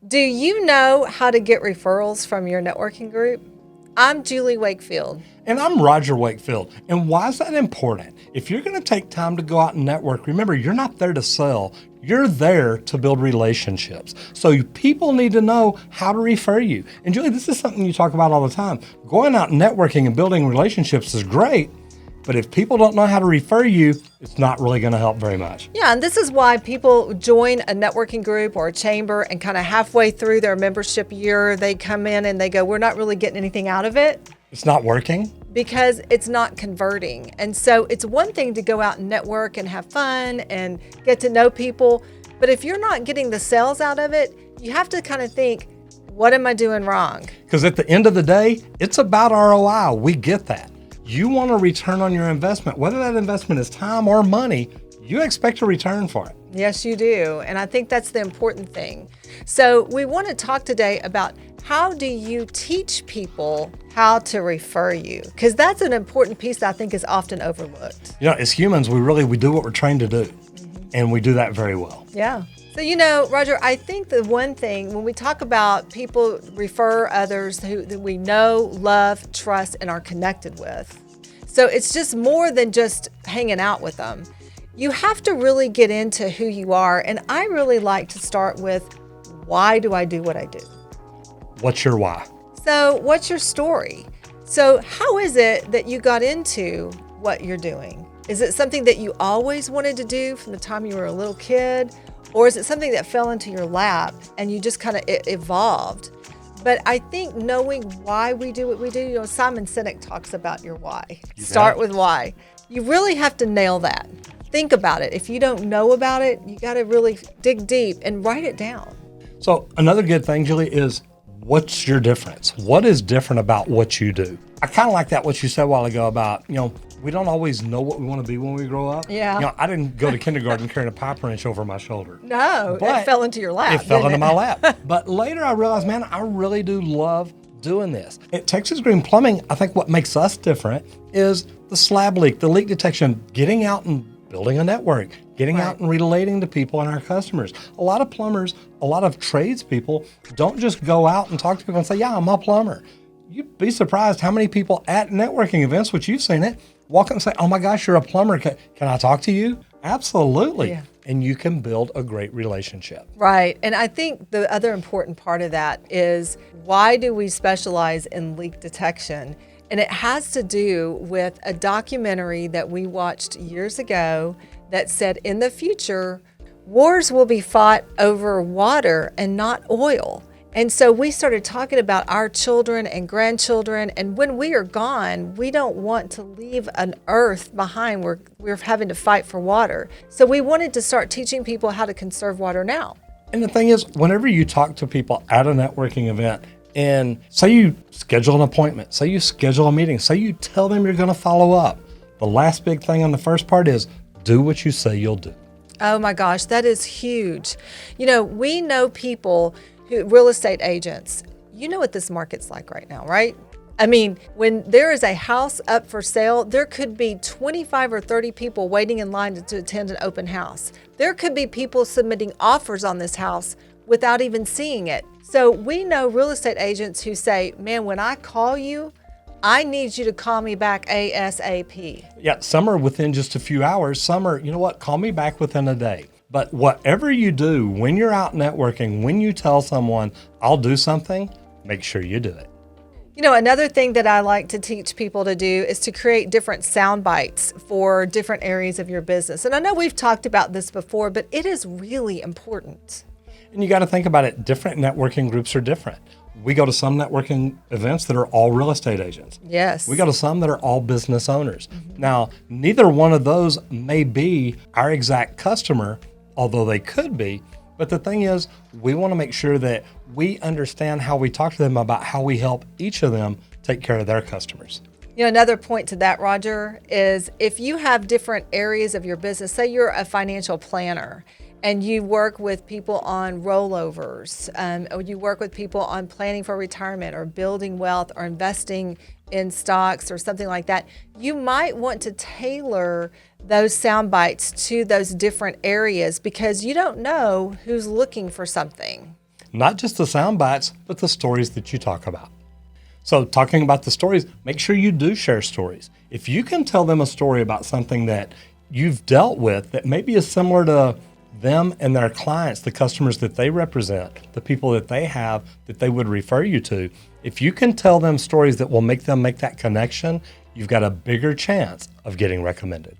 Do you know how to get referrals from your networking group? I'm Julie Wakefield. And I'm Roger Wakefield. And why is that important? If you're going to take time to go out and network, remember, you're not there to sell. You're there to build relationships. So people need to know how to refer you. And Julie, this is something you talk about all the time. Going out and networking and building relationships is great, but if people don't know how to refer you, it's not really going to help very much. Yeah, and this is why people join a networking group or a chamber and kind of halfway through their membership year, they come in and they go, we're not really getting anything out of it. It's not working. Because it's not converting. And so it's one thing to go out and network and have fun and get to know people. But if you're not getting the sales out of it, you have to kind of think, what am I doing wrong? Because at the end of the day, it's about ROI. We get that. You want a return on your investment, whether that investment is time or money, you expect a return for it. Yes, you do. And I think that's the important thing. So we want to talk today about how do you teach people how to refer you? Because that's an important piece that I think is often overlooked. You know, as humans, we do what we're trained to do. And we do that very well. Yeah. So, you know, Roger, I think the one thing when we talk about people refer others who that we know, love, trust, and are connected with. So it's just more than just hanging out with them. You have to really get into who you are. And I really like to start with, why do I do what I do? What's your why? So what's your story? So how is it that you got into what you're doing? Is it something that you always wanted to do from the time you were a little kid? Or is it something that fell into your lap and you just kind of evolved? But I think knowing why we do what we do, you know, Simon Sinek talks about your why. Start with why. You really have to nail that. Think about it. If you don't know about it, you got to really dig deep and write it down. So another good thing, Julie, is what's your difference? What is different about what you do? I kind of like that, what you said a while ago about, you know, we don't always know what we want to be when we grow up. Yeah. You know, I didn't go to kindergarten carrying a pipe wrench over my shoulder. No, it fell into your lap. It fell into my lap. But later I realized, man, I really do love doing this. At Texas Green Plumbing, I think what makes us different is the slab leak, the leak detection, getting out and building a network, getting out and relating to people and our customers. A lot of plumbers, a lot of tradespeople don't just go out and talk to people and say, yeah, I'm a plumber. You'd be surprised how many people at networking events, which you've seen it, walk up and say, oh my gosh, you're a plumber. Can I talk to you? Absolutely. Yeah. And you can build a great relationship. Right. And I think the other important part of that is, why do we specialize in leak detection? And it has to do with a documentary that we watched years ago that said in the future, wars will be fought over water and not oil. And so we started talking about our children and grandchildren. And when we are gone, we don't want to leave an earth behind where we're having to fight for water. So we wanted to start teaching people how to conserve water now. And the thing is, whenever you talk to people at a networking event, and say you schedule an appointment, say you schedule a meeting, say you tell them you're going to follow up, the last big thing on the first part is do what you say you'll do. Oh my gosh, that is huge. You know, we know people real estate agents, you know what this market's like right now, right? I mean, when there is a house up for sale, there could be 25 or 30 people waiting in line to attend an open house. There could be people submitting offers on this house without even seeing it. So we know real estate agents who say, man, when I call you, I need you to call me back ASAP. Yeah, some are within just a few hours. Some are, you know what, call me back within a day. But whatever you do, when you're out networking, when you tell someone, I'll do something, make sure you do it. You know, another thing that I like to teach people to do is to create different sound bites for different areas of your business. And I know we've talked about this before, but it is really important. And you got to think about it. Different networking groups are different. We go to some networking events that are all real estate agents. Yes. We go to some that are all business owners. Now, neither one of those may be our exact customer, although they could be. But the thing is, we want to make sure that we understand how we talk to them about how we help each of them take care of their customers. You know, another point to that, Roger, is if you have different areas of your business, say you're a financial planner and you work with people on rollovers, or you work with people on planning for retirement or building wealth or investing in stocks or something like that, you might want to tailor those sound bites to those different areas because you don't know who's looking for something. not just the sound bites, but the stories that you talk about. So talking about the stories, make sure you do share stories. If you can tell them a story about something that you've dealt with that maybe is similar to them and their clients, the customers that they represent, the people that they have that they would refer you to, if you can tell them stories that will make them make that connection, you've got a bigger chance of getting recommended.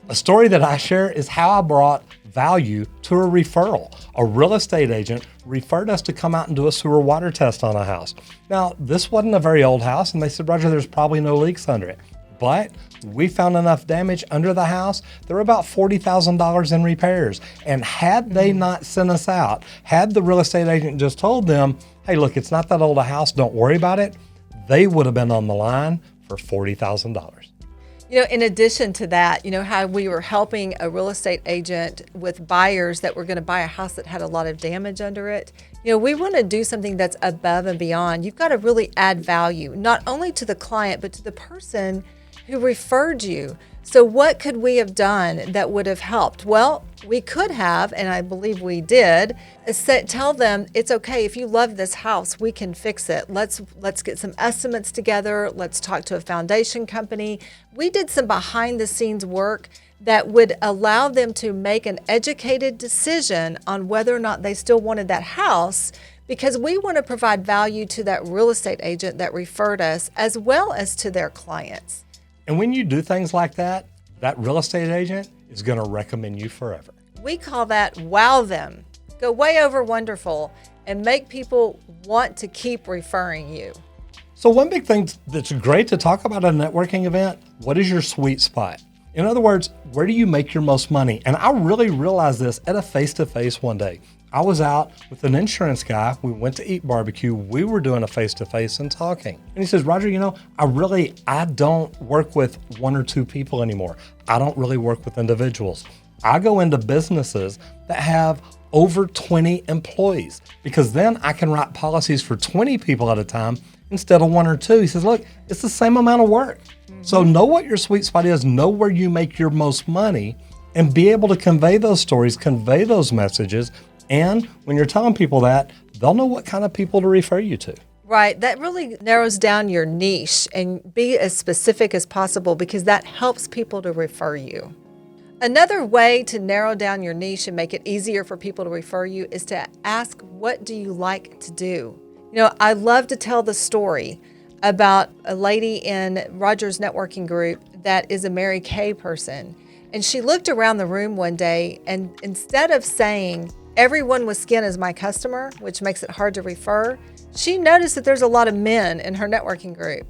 A story that I share is how I brought value to a referral. A real estate agent referred us to come out and do a sewer water test on a house. Now, this wasn't a very old house, and they said, Roger, there's probably no leaks under it. But we found enough damage under the house. There were about $40,000 in repairs. And had they not sent us out, had the real estate agent just told them, hey, look, it's not that old a house, don't worry about it, they would have been on the line for $40,000. In addition to that, how we were helping a real estate agent with buyers that were going to buy a house that had a lot of damage under it. We want to do something that's above and beyond. You've got to really add value, not only to the client, but to the person who referred you. So what could we have done that would have helped? Well, we could have, and I believe we did, tell them it's okay. If you love this house, we can fix it. Let's get some estimates together. Let's talk to a foundation company. We did some behind the scenes work that would allow them to make an educated decision on whether or not they still wanted that house, because we want to provide value to that real estate agent that referred us as well as to their clients. And when you do things like that, that real estate agent is going to recommend you forever. We call that wow them. Go way over wonderful and make people want to keep referring you. So one big thing that's great to talk about at a networking event, what is your sweet spot? In other words, where do you make your most money? And I really realized this at a face-to-face one day. I was out with an insurance guy. We went to eat barbecue. We were doing a face-to-face and talking. And he says, Roger, I don't work with one or two people anymore. I don't really work with individuals. I go into businesses that have over 20 employees, because then I can write policies for 20 people at a time instead of one or two. He says, look, it's the same amount of work. So know what your sweet spot is, know where you make your most money, and be able to convey those stories, convey those messages. And when you're telling people that, they'll know what kind of people to refer you to. Right. That really narrows down your niche, and be as specific as possible, because that helps people to refer you. Another way to narrow down your niche and make it easier for people to refer you is to ask, what do you like to do? I love to tell the story about a lady in Roger's networking group that is a Mary Kay person. And she looked around the room one day, and instead of saying, everyone with skin is my customer, which makes it hard to refer, she noticed that there's a lot of men in her networking group.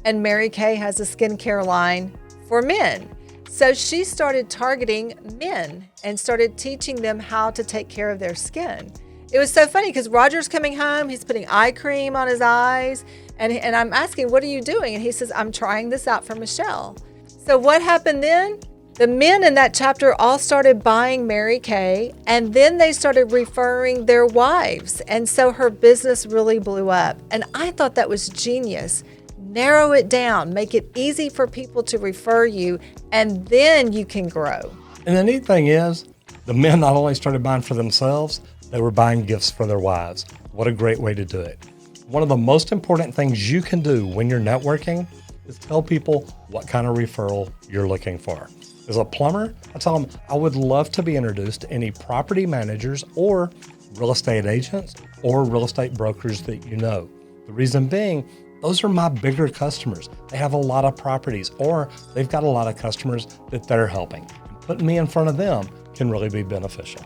And Mary Kay has a skincare line for men. So she started targeting men and started teaching them how to take care of their skin. It was so funny because Roger's coming home, he's putting eye cream on his eyes, and I'm asking, what are you doing? And he says, I'm trying this out for Michelle. So what happened then? The men in that chapter all started buying Mary Kay, and then they started referring their wives. And so her business really blew up. And I thought that was genius. Narrow it down, make it easy for people to refer you, and then you can grow. And the neat thing is, the men not only started buying for themselves, they were buying gifts for their wives. What a great way to do it. One of the most important things you can do when you're networking is tell people what kind of referral you're looking for. As a plumber, I tell them I would love to be introduced to any property managers or real estate agents or real estate brokers that you know. The reason being, those are my bigger customers. They have a lot of properties, or they've got a lot of customers that they're helping. And putting me in front of them can really be beneficial.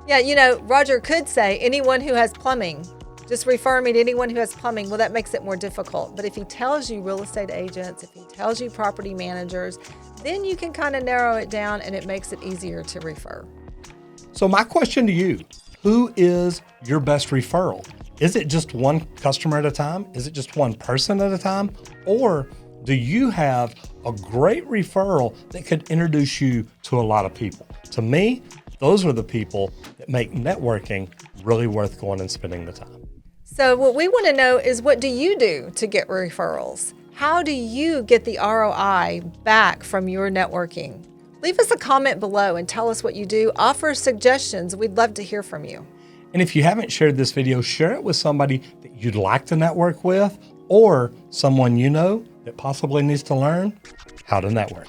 Yeah, Roger could say anyone who has plumbing, just refer me to anyone who has plumbing. Well, that makes it more difficult. But if he tells you real estate agents, if he tells you property managers, then you can kind of narrow it down, and it makes it easier to refer. So my question to you, who is your best referral? Is it just one customer at a time? Is it just one person at a time? Or do you have a great referral that could introduce you to a lot of people? To me, those are the people that make networking really worth going and spending the time. So what we want to know is, what do you do to get referrals? How do you get the ROI back from your networking? Leave us a comment below and tell us what you do. Offer suggestions. We'd love to hear from you. And if you haven't shared this video, share it with somebody that you'd like to network with, or someone you know that possibly needs to learn how to network.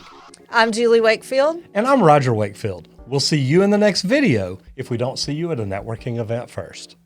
I'm Julie Wakefield. And I'm Roger Wakefield. We'll see you in the next video if we don't see you at a networking event first.